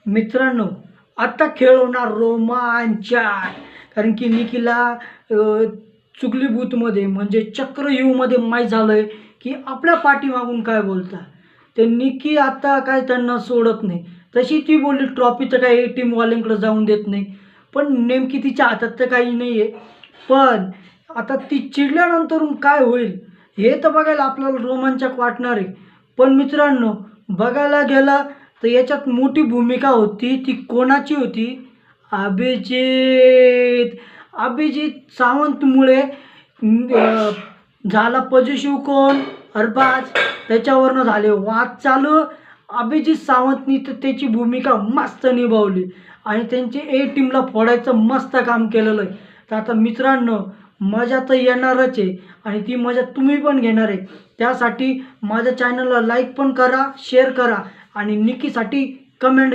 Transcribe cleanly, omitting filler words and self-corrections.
मित्रांनो, आता खेळ होणार रोमांचक. कारण की निकीला चुगली बूथमध्ये म्हणजे चक्रव्यूहमध्ये माहीत झालंय की आपल्या पाठीमागून काय बोलता. ते निकी आता काय त्यांना सोडत नाही. तशी ती बोलली ट्रॉफी तर काही टीमवाल्यांकडे जाऊन देत नाही. पण नेमकी तिच्या हातात तर काही नाही आहे. पण आता ती चिडल्यानंतरून काय होईल हे तर बघायला आपल्याला रोमांचक वाटणार आहे. पण मित्रांनो, बघायला गेलं तर याच्यात मोठी भूमिका होती ती कोणाची होती? अभिजित. अभिजित सावंतमुळे झाला पॉझिटिव्ह कोण? अरबाज. त्याच्यावरनं झाले वाद चालू. अभिजित सावंतनी तर त्याची भूमिका मस्त निभावली आणि त्यांची ए टीमला फोडायचं मस्त काम केलेलं आहे. तर आता मित्रांनो, मजा तर येणारच आहे आणि ती मजा तुम्ही पण घेणार आहे. त्यासाठी माझ्या चॅनलला लाईक पण करा, शेअर करा आणि निकीसाठी कमेंट